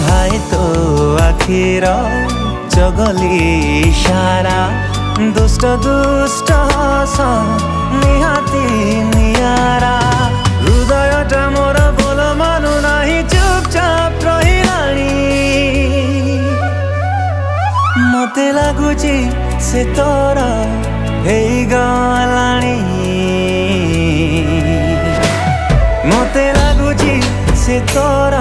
हाय तो आखिर चगली इशारा दुष्ट दुष्ट हस निहाती नियारा हृदयटा मोर बोल मानु नाही चुपचाप रहिलाणी मते लागुची से तोर गलाणी मते लागुची से तोर